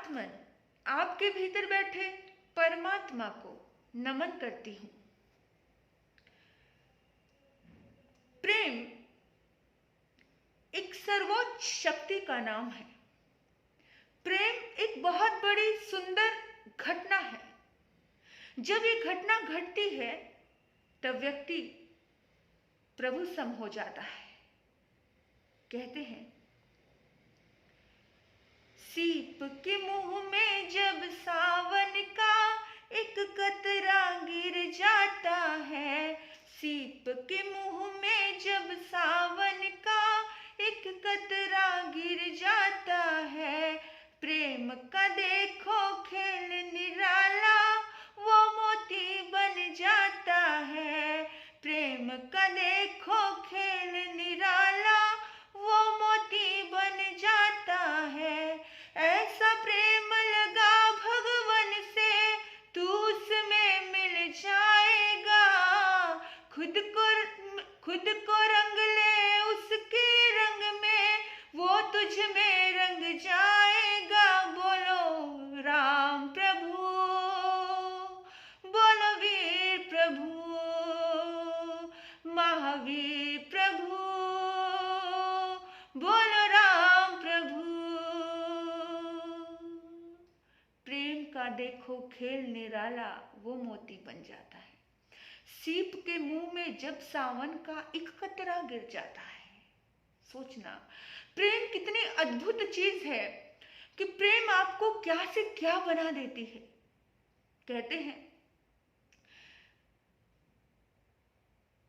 आत्मन आपके भीतर बैठे परमात्मा को नमन करती हूँ। प्रेम एक सर्वोच्च शक्ति का नाम है। प्रेम एक बहुत बड़ी सुंदर घटना है। जब ये घटना घटती है तब व्यक्ति प्रभु सम हो जाता है। कहते हैं, सीप के मुंह में जब सावन का एक कतरा गिर जाता है, सीप के मुंह में जब सावन का एक कतरा गिर जाता है, प्रेम का देखो खेल निराला वो मोती बन जाता है, प्रेम का देखो खेल निराला वो मोती बन जाता है। ऐसा प्रेम लगा भगवन से तू उसमें मिल जाएगा, खुद को रंग ले उसके रंग में वो तुझ में रंग जाएगा। बोलो राम प्रभु, बोलो वीर प्रभु, महावीर प्रभु, बोलो राम प्रभु। प्रेम का देखो खेल निराला वो मोती बन जाता है। सीप के मुंह में जब सावन का एक कतरा गिर जाता है। सोचना, प्रेम कितनी अद्भुत चीज है कि प्रेम आपको क्या से क्या बना देती है। कहते हैं,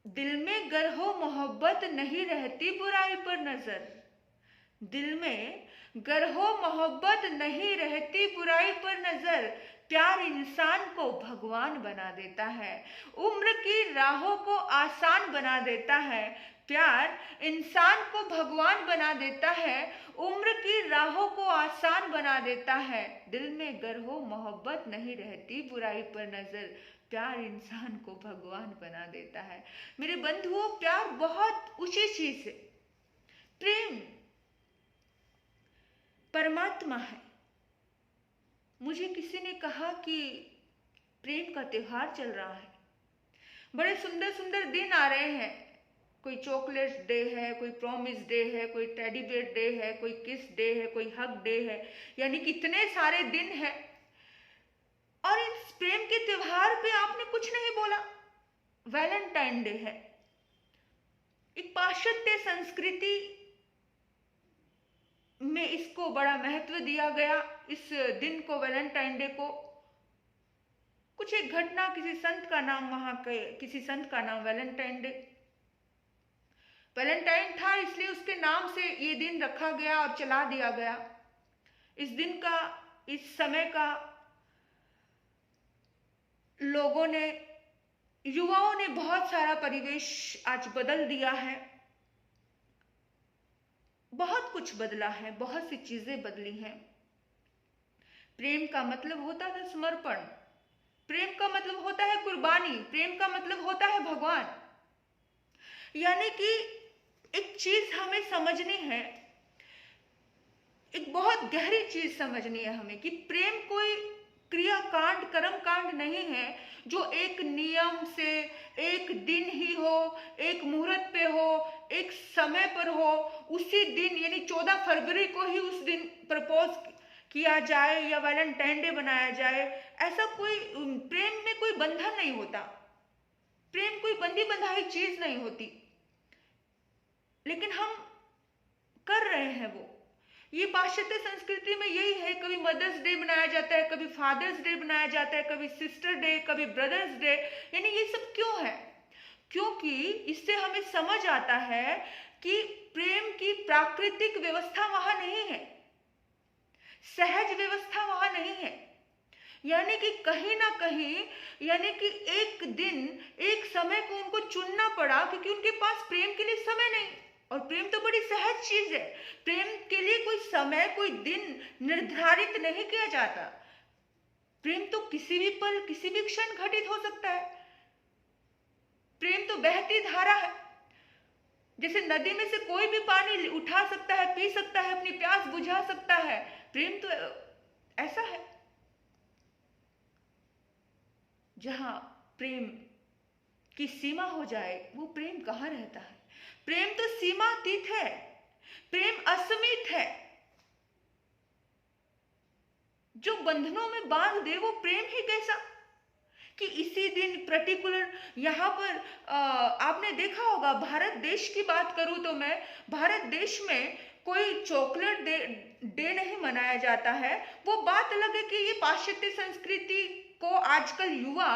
दिल में गर हो मोहब्बत नहीं रहती बुराई पर नजर, दिल में गर हो मोहब्बत नहीं रहती बुराई पर नजर, प्यार इंसान को भगवान बना देता है, उम्र की राहों को आसान बना देता है, प्यार इंसान को भगवान बना देता है, उम्र की राहों को आसान बना देता है। दिल में गर हो मोहब्बत नहीं रहती बुराई पर नजर, प्यार इंसान को भगवान बना देता है। मेरे बंधुओं, प्यार बहुत ऊंची चीज है। प्रेम परमात्मा है। मुझे किसी ने कहा कि प्रेम का त्योहार चल रहा है, बड़े सुंदर सुंदर दिन आ रहे हैं, कोई चॉकलेट डे है, कोई प्रॉमिस डे है, कोई टेडी बेयर डे है, कोई किस डे है, कोई हग डे है, यानी कितने सारे दिन हैं। और इस प्रेम के त्योहार पे आपने कुछ नहीं बोला। वैलेंटाइन डे है, एक पाश्चात्य संस्कृति में इसको बड़ा महत्व दिया गया। इस दिन को, वैलेंटाइन डे को, कुछ एक घटना, किसी संत का नाम, वहां के किसी संत का नाम वैलेंटाइन डे, वैलेंटाइन था इसलिए उसके नाम से ये दिन रखा गया और चला दिया गया। इस दिन का, इस समय का लोगों ने, युवाओं ने बहुत सारा परिवेश आज बदल दिया है। बहुत कुछ बदला है, बहुत सी चीजें बदली हैं। प्रेम का मतलब होता था समर्पण, प्रेम का मतलब होता है कुर्बानी, प्रेम का मतलब होता है भगवान। यानी कि एक चीज हमें समझनी है, एक बहुत गहरी चीज समझनी है हमें, कि प्रेम कोई क्रिया कांड, कर्म कांड नहीं है जो एक नियम से एक दिन ही हो, एक मुहूर्त पे हो, एक समय पर हो, उसी दिन यानी 14 फरवरी को ही उस दिन प्रपोज किया जाए या वैलेंटाइन डे बनाया जाए। ऐसा कोई, प्रेम में कोई बंधन नहीं होता, प्रेम कोई बंधी बंधाई चीज नहीं होती, लेकिन हम कर रहे हैं वो। ये पाश्चात्य संस्कृति में यही है, कभी मदर्स डे मनाया जाता है, कभी फादर्स डे मनाया जाता है, कभी सिस्टर डे, कभी ब्रदर्स डे। यानी ये सब क्यों है? क्योंकि इससे हमें समझ आता है कि प्रेम की प्राकृतिक व्यवस्था वहां नहीं है, सहज व्यवस्था वहां नहीं है। यानी कि कहीं ना कहीं, यानी कि एक दिन, एक समय को उनको चुनना पड़ा, क्योंकि उनके पास प्रेम के लिए समय नहीं। और प्रेम तो बड़ी सहज चीज है, प्रेम के लिए कोई समय, कोई दिन निर्धारित नहीं किया जाता। प्रेम तो किसी भी पल, किसी भी क्षण घटित हो सकता है। प्रेम तो बहती धारा है, जैसे नदी में से कोई भी पानी उठा सकता है, पी सकता है, अपनी प्यास बुझा सकता है। प्रेम तो ऐसा है। जहां प्रेम की सीमा हो जाए, वो प्रेम कहाँ रहता है? प्रेम तो सीमातीत है, प्रेम असीमित है। जो बंधनों में बांध दे वो प्रेम ही कैसा? कि इसी दिन पर्टिकुलर यहाँ पर आपने देखा होगा, भारत देश की बात करूं तो मैं, भारत देश में कोई चॉकलेट डे नहीं मनाया जाता है। वो बात अलग है कि ये पाश्चात्य संस्कृति को आजकल युवा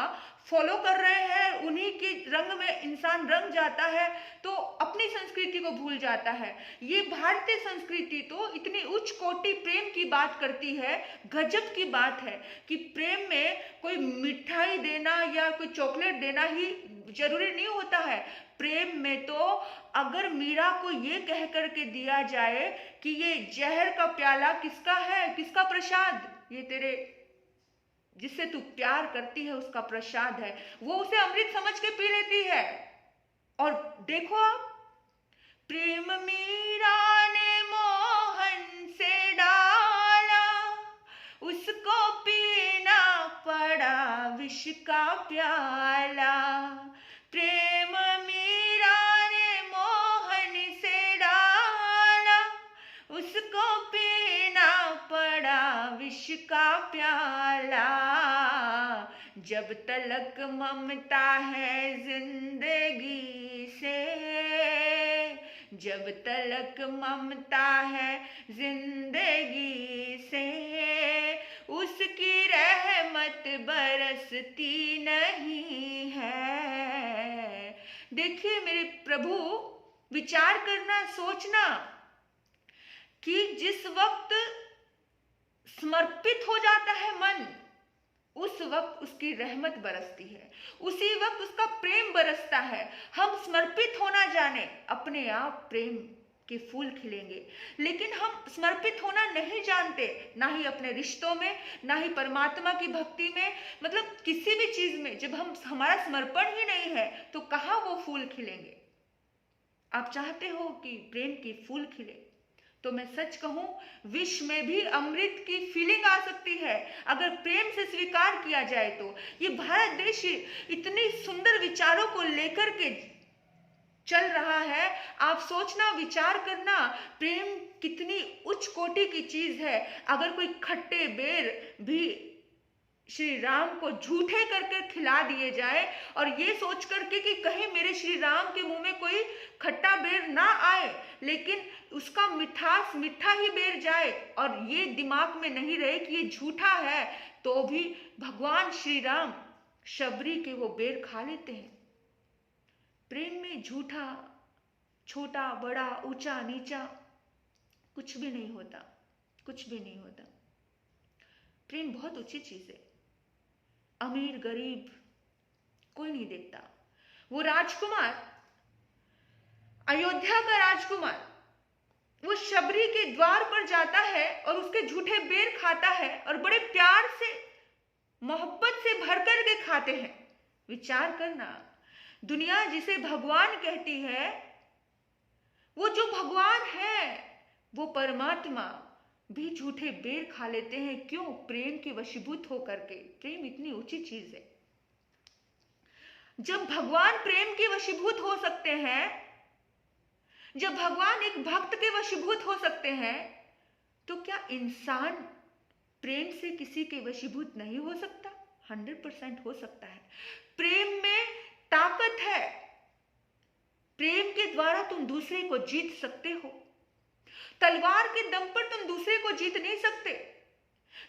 फॉलो कर रहे हैं, उन्हीं के रंग में इंसान रंग जाता है तो अपनी संस्कृति को भूल जाता है। ये भारतीय संस्कृति तो इतनी उच्च कोटि प्रेम की बात करती है, गजब की बात है कि प्रेम में कोई मिठाई देना या कोई चॉकलेट देना ही जरूरी नहीं होता है। प्रेम में तो अगर मीरा को ये कह करके दिया जाए कि ये जहर का प्याला किसका है, किसका प्रसाद, ये तेरे जिससे तू प्यार करती है उसका प्रसाद है, वो उसे अमृत समझ के पी लेती है। और देखो आप, प्रेम मीरा ने मोहन से डाला, उसको पीना पड़ा विष का प्याला। प्रेम मीरा ने मोहन से डाला, उसको पीना पड़ा विष का प्याला। जब तलक ममता है जिंदगी से, जब तलक ममता है जिंदगी से, उसकी रहमत बरसती नहीं है। देखिए मेरे प्रभु, विचार करना, सोचना कि जिस वक्त समर्पित हो जाता है मन, उस वक्त उसकी रहमत बरसती है, उसी वक्त उसका प्रेम बरसता है। हम समर्पित होना जाने, अपने आप प्रेम के फूल खिलेंगे। लेकिन हम समर्पित होना नहीं जानते, ना ही अपने रिश्तों में, ना ही परमात्मा की भक्ति में, मतलब किसी भी चीज में जब हमारा समर्पण ही नहीं है तो कहाँ वो फूल खिलेंगे। आप चाहते हो कि प्रेम की फूल खिले, तो मैं सच कहूं, विष में भी अमृत की फीलिंग आ सकती है अगर प्रेम से स्वीकार किया जाए तो। ये भारत देश इतनी सुंदर विचारों को लेकर के चल रहा है। आप सोचना, विचार करना, प्रेम कितनी उच्च कोटि की चीज है। अगर कोई खट्टे बेर भी श्री राम को झूठे करके खिला दिए जाए और ये सोच करके कि कहीं मेरे श्री राम के मुंह में कोई खट्टा बेर ना आए, लेकिन उसका मिठास मीठा ही बेर जाए और ये दिमाग में नहीं रहे कि ये झूठा है, तो भी भगवान श्री राम शबरी के वो बेर खा लेते हैं। प्रेम में झूठा, छोटा बड़ा, ऊंचा नीचा कुछ भी नहीं होता, कुछ भी नहीं होता। प्रेम बहुत ऊंची चीज है। अमीर गरीब कोई नहीं देखता। वो राजकुमार, अयोध्या का राजकुमार, वो शबरी के द्वार पर जाता है और उसके झूठे बेर खाता है और बड़े प्यार से, मोहब्बत से भर कर के खाते हैं। विचार करना, दुनिया जिसे भगवान कहती है, वो जो भगवान है, वो परमात्मा भी झूठे बेर खा लेते हैं। क्यों? प्रेम के वशीभूत होकर के। प्रेम इतनी ऊंची चीज है। जब भगवान प्रेम के वशीभूत हो सकते हैं, जब भगवान एक भक्त के वशीभूत हो सकते हैं, तो क्या इंसान प्रेम से किसी के वशीभूत नहीं हो सकता? 100% हो सकता है। प्रेम में ताकत है। प्रेम के द्वारा तुम दूसरे को जीत सकते हो। तलवार के दम पर तुम दूसरे को जीत नहीं सकते।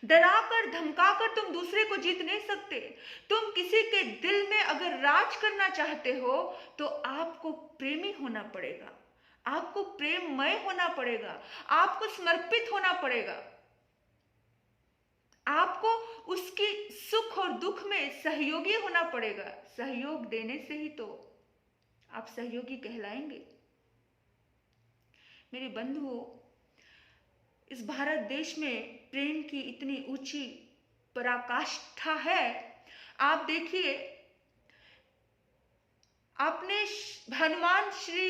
डराकर धमकाकर तुम दूसरे को जीत नहीं सकते। तुम किसी के दिल में अगर राज करना चाहते हो तो आपको प्रेमी होना पड़ेगा, आपको प्रेममय होना पड़ेगा, आपको समर्पित होना पड़ेगा, आपको उसकी सुख और दुख में सहयोगी होना पड़ेगा। सहयोग देने से ही तो आप सहयोगी कहलाएंगे। मेरे बंधुओं, इस भारत देश में प्रेम की इतनी ऊंची पराकाष्ठा है। आप देखिए, आपने हनुमान श्री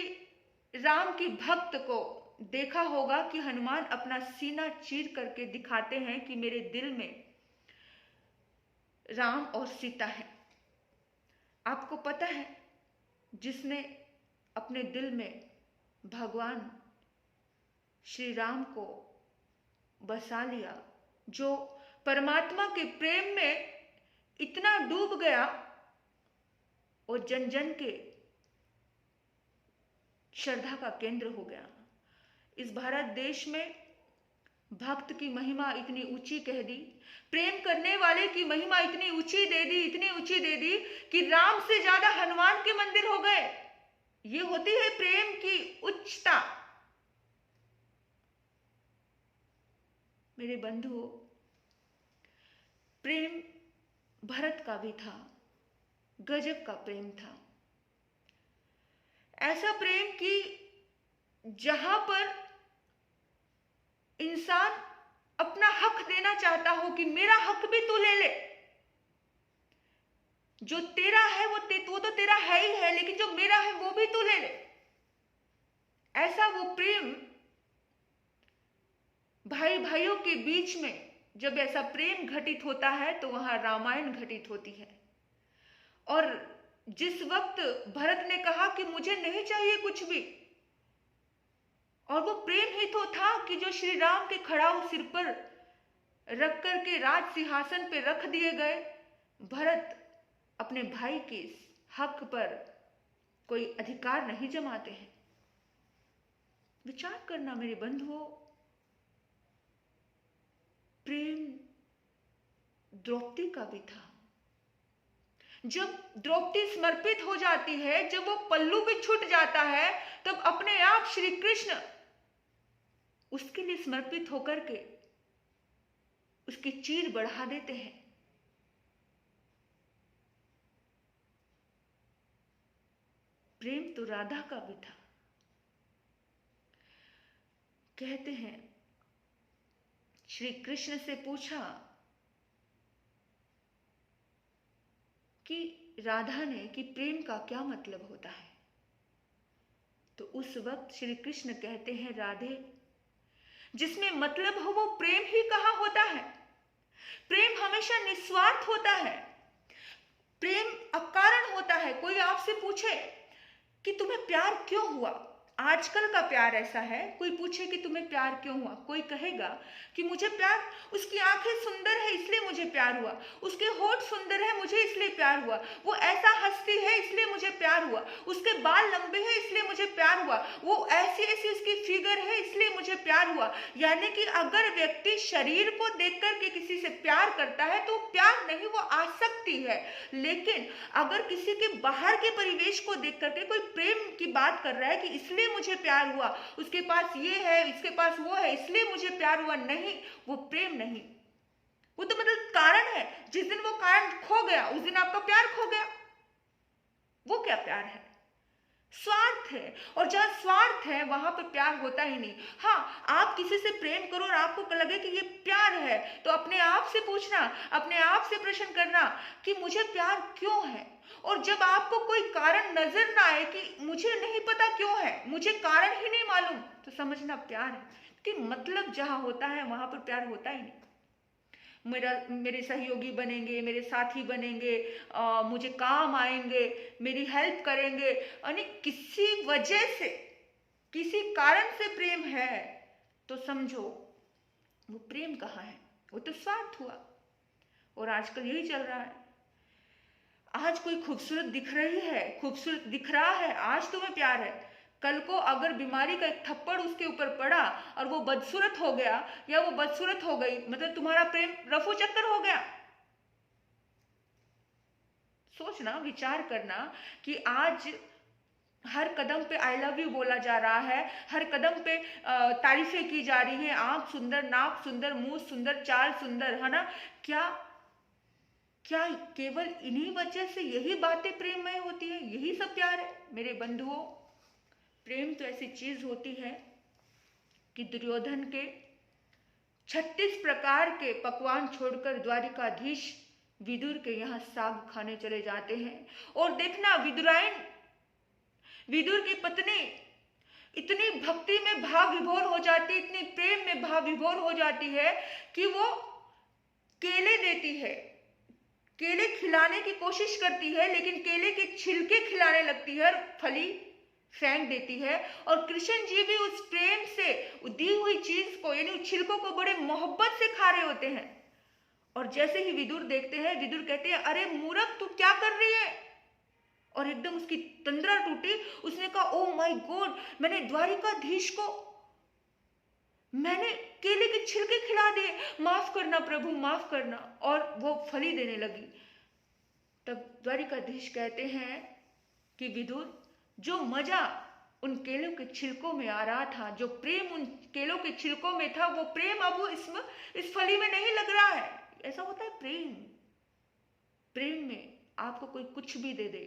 राम की भक्त को देखा होगा कि हनुमान अपना सीना चीर करके दिखाते हैं कि मेरे दिल में राम और सीता है। आपको पता है, जिसने अपने दिल में भगवान श्री राम को बसा लिया, जो परमात्मा के प्रेम में इतना डूब गया और जन जन के श्रद्धा का केंद्र हो गया। इस भारत देश में भक्त की महिमा इतनी ऊंची कह दी, प्रेम करने वाले की महिमा इतनी ऊंची दे दी, इतनी ऊंची दे दी कि राम से ज्यादा हनुमान के मंदिर हो गए। ये होती है प्रेम की उच्चता। मेरे बंधुओं, प्रेम भरत का भी था, गजब का प्रेम था। ऐसा प्रेम कि जहां पर इंसान अपना हक देना चाहता हो कि मेरा हक भी तू ले ले, जो तेरा है वो तो तेरा है ही है, लेकिन जो मेरा है वो भी तू ले ले। ऐसा वो प्रेम भाई भाइयों के बीच में जब ऐसा प्रेम घटित होता है तो वहां रामायण घटित होती है। और जिस वक्त भरत ने कहा कि मुझे नहीं चाहिए कुछ भी, और वो प्रेम ही तो था कि जो श्री राम के खड़ाऊ सिर पर रख करके राज सिंहासन पे रख दिए गए। भरत अपने भाई के हक पर कोई अधिकार नहीं जमाते हैं। विचार करना मेरे बंधुओं, प्रेम द्रौपदी का भी था। जब द्रौपदी समर्पित हो जाती है, जब वो पल्लू भी छूट जाता है, तब अपने आप श्री कृष्ण उसके लिए समर्पित होकर के उसकी चीर बढ़ा देते हैं। प्रेम तो राधा का भी था। कहते हैं श्री कृष्ण से पूछा कि राधा ने कि प्रेम का क्या मतलब होता है, तो उस वक्त श्री कृष्ण कहते हैं, राधे, जिसमें मतलब हो वो प्रेम ही कहाँ होता है। प्रेम हमेशा निस्वार्थ होता है, प्रेम अकारण होता है। कोई आपसे पूछे कि तुम्हें प्यार क्यों हुआ, आजकल का प्यार ऐसा है, कोई पूछे कि तुम्हें प्यार क्यों हुआ, कोई कहेगा कि मुझे प्यार, उसकी आंखें सुंदर है इसलिए मुझे प्यार हुआ, उसके होठ सुंदर है मुझे इसलिए प्यार हुआ, वो ऐसा हंसती है इसलिए मुझे प्यार हुआ, उसके बाल लंबे हैं इसलिए मुझे प्यार हुआ, वो ऐसी ऐसी उसकी फिगर है इसलिए मुझे प्यार हुआ। यानी कि अगर व्यक्ति शरीर को देख करके किसी से प्यार करता है तो प्यार नहीं, वो आसक्ति है। लेकिन अगर किसी के बाहर के परिवेश को देख करके कोई प्रेम की बात कर रहा है कि इसलिए मुझे प्यार हुआ, उसके पास ये है, इसके पास वो है, इसलिए मुझे प्यार हुआ, नहीं, वो प्रेम नहीं। वो तो मतलब कारण है। जिस दिन वो कारण खो गया उस दिन आपका प्यार खो गया। वो क्या प्यार है? स्वार्थ है। और जहां स्वार्थ है वहां पर प्यार होता ही नहीं। हाँ, आप किसी से प्रेम करो और आपको लगे कि ये प्यार है, तो अपने आप से पूछना, अपने आप से प्रश्न करना कि मुझे प्यार क्यों है। और जब आपको कोई कारण नजर ना आए कि मुझे नहीं पता क्यों है, मुझे कारण ही नहीं मालूम, तो समझना प्यार है। कि मतलब जहां होता है वहां पर प्यार होता ही नहीं। मेरे सहयोगी बनेंगे, मेरे साथी बनेंगे, मुझे काम आएंगे, मेरी हेल्प करेंगे, यानी किसी वजह से, किसी कारण से प्रेम है, तो समझो वो प्रेम कहाँ है, वो तो स्वार्थ हुआ। और आजकल यही चल रहा है। आज कोई खूबसूरत दिख रही है, खूबसूरत दिख रहा है, आज तुम्हें प्यार है, कल को अगर बीमारी का एक थप्पड़ उसके ऊपर पड़ा और वो बदसूरत हो गया या वो बदसूरत हो गई, मतलब तुम्हारा प्रेम रफू चक्कर हो गया। सोचना, विचार करना कि आज हर कदम पे आई लव यू बोला जा रहा है, हर कदम पे तारीफें की जा रही हैं, आंख सुंदर, नाक सुंदर, मुंह सुंदर, चाल सुंदर, है ना। क्या केवल इन्हीं वजह से यही बातें प्रेममय होती है, यही सब प्यार है? मेरे बंधुओं, प्रेम तो ऐसी चीज होती है कि दुर्योधन के 36 प्रकार के पकवान छोड़कर द्वारिकाधीश विदुर के यहाँ साग खाने चले जाते हैं। और देखना, विदुर की पत्नी इतनी भक्ति में भाव विभोर हो जाती है, इतनी प्रेम में भाव विभोर हो जाती है कि वो केले देती है, केले खिलाने की कोशिश करती है, लेकिन केले के छिलके खिलाने लगती है और फली फेंक देती है। और कृष्ण जी भी उस प्रेम से दी हुई चीज को, यानी उस छिलकों को बड़े मोहब्बत से खा रहे होते हैं। और जैसे ही विदुर देखते हैं, विदुर कहते हैं, अरे मूर्ख, तू क्या कर रही है? और एकदम उसकी तंद्रा टूटी। उसने कहा, ओ माय गॉड, मैंने द्वारिकाधीश को मैंने केले के छिलके खिला दिए, माफ करना प्रभु, माफ करना। और वो फली देने लगी। तब द्वारिकाधीश कहते हैं कि विदुर, जो मजा उन केलों के छिलकों में आ रहा था, जो प्रेम उन केलों के छिलकों में था, वो प्रेम अब इस फली में नहीं लग रहा है। ऐसा होता है प्रेम। प्रेम में आपको कोई कुछ भी दे दे,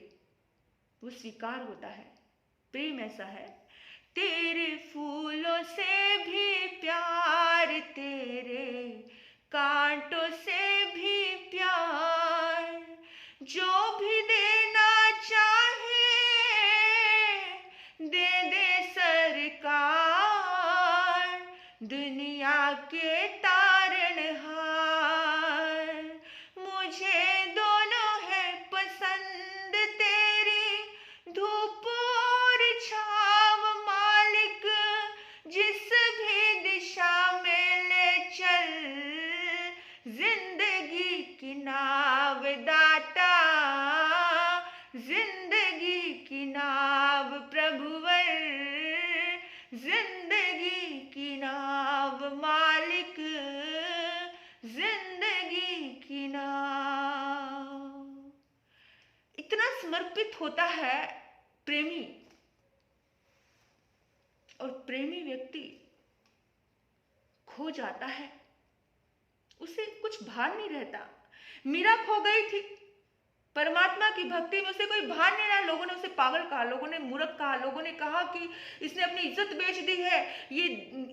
वो स्वीकार होता है। प्रेम ऐसा है, तेरे फूलों से भी प्यार, तेरे कांटों से भी प्यार, जो भी देना चाहे दे दे सरकार, दुनिया के तारनहार। मुझे दोनों है पसंद तेरी, धूप और छाव मालिक, जिस भी दिशा में ले चल, जिंदगी की नाव दाता, जिंदगी की नाव प्रभुवर, जिंदगी की नाव मालिक, जिंदगी की नाव। इतना समर्पित होता है प्रेमी। और प्रेमी व्यक्ति खो जाता है, उसे कुछ भान नहीं रहता। मीरा खो गई थी परमात्मा की भक्ति में, उसे कोई भान नहीं रहा। लोगों ने उसे पागल कहा, लोगों ने मूर्ख कहा, लोगों ने कहा कि इसने अपनी इज्जत बेच दी है, ये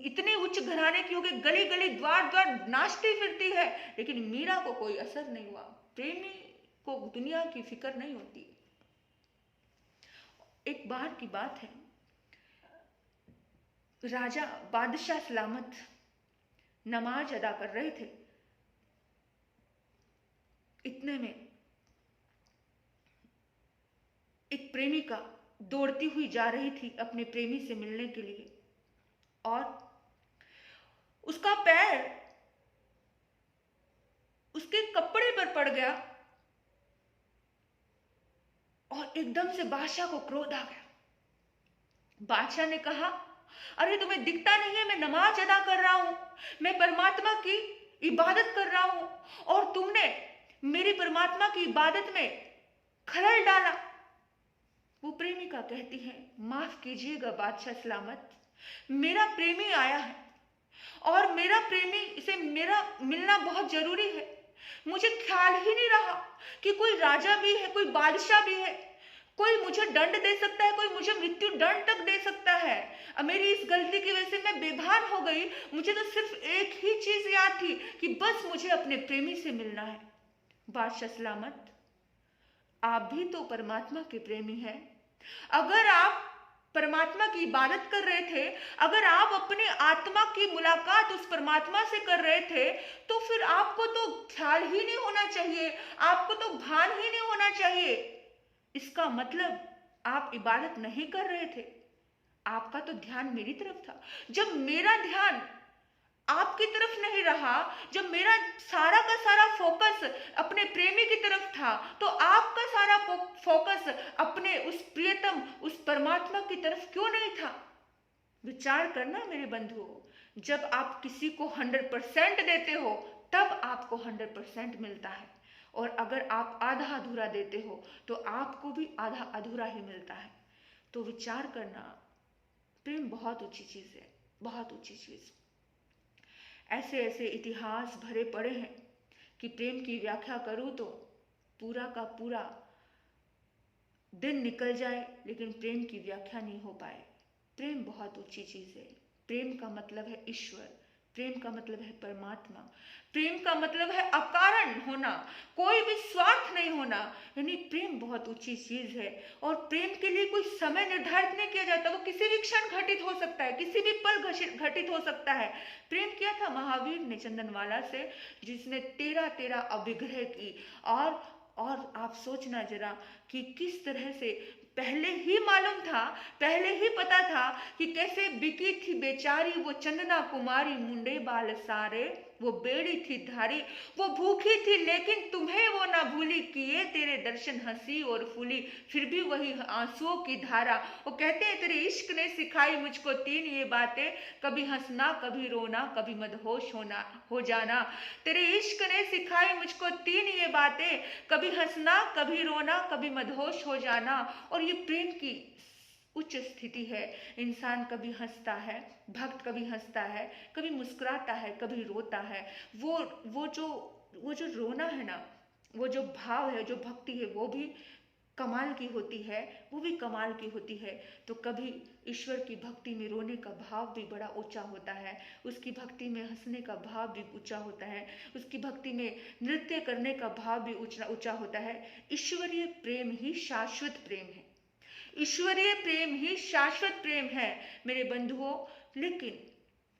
इतने उच्च घराने की हो गई, गली गली द्वार द्वार नाचती फिरती है। लेकिन मीरा को कोई असर नहीं हुआ। प्रेमी को दुनिया की फिक्र नहीं होती। एक बार की बात है, राजा बादशाह सलामत नमाज अदा कर रहे थे। इतने में एक प्रेमिका दौड़ती हुई जा रही थी अपने प्रेमी से मिलने के लिए, और उसका पैर उसके कपड़े पर पड़ गया। और एकदम से बादशाह को क्रोध आ गया। बादशाह ने कहा, अरे तुम्हें दिखता नहीं है, मैं नमाज अदा कर रहा हूं, मैं परमात्मा की इबादत कर रहा हूं, और तुमने मेरी परमात्मा की इबादत में खलल डाला। वो प्रेमिका कहती है, माफ कीजिएगा बादशाह सलामत, मेरा प्रेमी आया है और मेरा प्रेमी से मेरा मिलना बहुत जरूरी है। मुझे ख्याल ही नहीं रहा कि कोई राजा भी है, कोई बादशाह भी है, कोई मुझे दंड दे सकता है, कोई मुझे मृत्यु दंड तक दे सकता है। अब मेरी इस गलती की वजह से मैं बेभान हो गई। मुझे तो सिर्फ एक ही चीज याद थी कि बस मुझे अपने प्रेमी से मिलना है। बादशाह सलामत, आप भी तो परमात्मा के प्रेमी हैं। अगर आप परमात्मा की इबादत कर रहे थे, अगर आप अपनी आत्मा की मुलाकात उस परमात्मा से कर रहे थे, तो फिर आपको तो ख्याल ही नहीं होना चाहिए, आपको तो भान ही नहीं होना चाहिए। इसका मतलब आप इबादत नहीं कर रहे थे, आपका तो ध्यान मेरी तरफ था। जब मेरा ध्यान आपकी तरफ नहीं रहा, जब मेरा सारा का सारा फोकस अपने प्रेमी की तरफ था, तो आपका सारा फोकस अपने उस प्रियतम, उस परमात्मा की तरफ क्यों नहीं था? विचार करना मेरे बंधुओं, जब आप किसी को 100% देते हो, तब आपको 100% मिलता है। और अगर आप आधा अधूरा देते हो, तो आपको भी आधा अधूरा ही मिलता है। तो विचार करना, प्रेम बहुत ऊंची चीज है, बहुत ऊंची चीज। ऐसे ऐसे इतिहास भरे पड़े हैं कि प्रेम की व्याख्या करूं तो पूरा का पूरा दिन निकल जाए, लेकिन प्रेम की व्याख्या नहीं हो पाए। प्रेम बहुत ऊंची चीज है। प्रेम का मतलब है ईश्वर, प्रेम का मतलब है परमात्मा। प्रेम का मतलब है अकारण होना, कोई भी स्वार्थ नहीं होना। यानी प्रेम बहुत ऊंची चीज है। और प्रेम के लिए कोई समय निर्धारित नहीं किया जाता, वो किसी भी क्षण घटित हो सकता है, किसी भी पल घटित हो सकता है। प्रेम किया था महावीर ने चंदनवाला से, जिसने 13 अविग्रह की। और आप सोचना जरा कि किस तरह से पहले ही मालूम था, पहले ही पता था कि कैसे बिकी थी बेचारी वो चंदना कुमारी, मुंडे बाल सारे वो बेड़ी थी धारी, वो भूखी थी लेकिन तुम्हें वो ना भूली, किए तेरे दर्शन हंसी और फूली, फिर भी वही आंसुओं की धारा। वो कहते हैं तेरे इश्क ने सिखाई मुझको 3 ये बातें, कभी हंसना कभी रोना कभी मदहोश हो जाना। तेरे इश्क ने सिखाई मुझको 3 ये बातें, कभी हंसना कभी रोना कभी मदहोश हो जाना। और ये प्रेम की उच्च स्थिति है। इंसान कभी हंसता है, भक्त कभी हंसता है, कभी मुस्कुराता है, कभी रोता है। वो जो रोना है ना, वो जो भाव है, जो भक्ति है, वो भी कमाल की होती है, वो भी कमाल की होती है। तो कभी ईश्वर की भक्ति में रोने का भाव भी बड़ा ऊंचा होता है, उसकी भक्ति में हंसने का भाव भी ऊंचा होता है, उसकी भक्ति में नृत्य करने का भाव भी ऊंचा होता है। ईश्वरीय प्रेम ही शाश्वत प्रेम है, ईश्वरीय प्रेम ही शाश्वत प्रेम है मेरे बंधुओं। लेकिन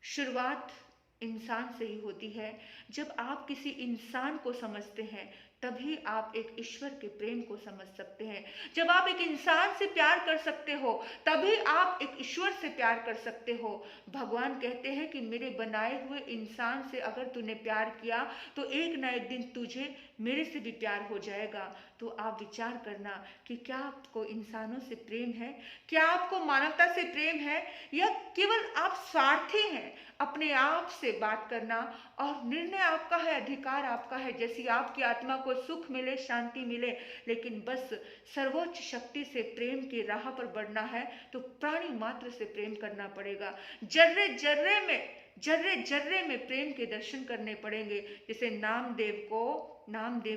शुरुआत इंसान से ही होती है। जब आप किसी इंसान को समझते हैं तभी आप एक ईश्वर के प्रेम को समझ सकते हैं। जब आप एक इंसान से प्यार कर सकते हो तभी आप एक ईश्वर से प्यार कर सकते हो। भगवान कहते हैं कि मेरे बनाए हुए इंसान से अगर तूने प्यार किया तो एक ना एक दिन तुझे मेरे से भी प्यार हो जाएगा। तो आप विचार करना कि क्या आपको इंसानों से प्रेम है, क्या आपको मानवता से प्रेम है, या केवल आप स्वार्थी हैं। अपने आप से बात करना, और निर्णय आपका है, अधिकार आपका है, जैसी आपकी आत्मा को सुख मिले, शांति मिले। लेकिन बस सर्वोच्च शक्ति से प्रेम की राह पर बढ़ना है तो प्राणी मात्र से प्रेम करना पड़ेगा। जर्रे जर्रे में प्रेम के दर्शन करने पड़ेंगे। जैसे नामदेव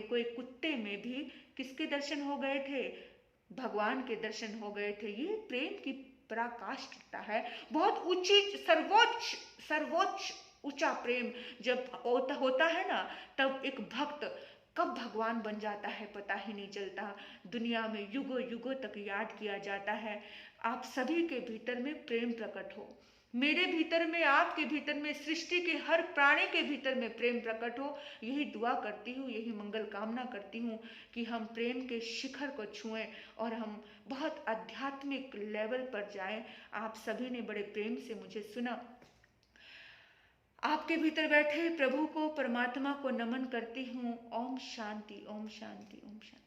को एक कुत्ते में भी किसके दर्शन हो गए थे? भगवान के दर्शन हो गए थे। ये प्रेम की पराकाष्ठता है, बहुत ऊंची, सर्वोच्च ऊंचा प्रेम जब होता है ना, तब एक भक्त कब भगवान बन जाता है पता ही नहीं चलता। दुनिया में युगों युगों तक याद किया जाता है। आप सभी के भीतर में प्रेम प्रकट हो, मेरे भीतर में, आपके भीतर में, सृष्टि के हर प्राणी के भीतर में प्रेम प्रकट हो। यही दुआ करती हूँ, यही मंगल कामना करती हूँ कि हम प्रेम के शिखर को छुएं और हम बहुत आध्यात्मिक लेवल पर जाएं। आप सभी ने बड़े प्रेम से मुझे सुना। आपके भीतर बैठे प्रभु को, परमात्मा को नमन करती हूँ। ओम शांति, ओम शांति, ओम शांति।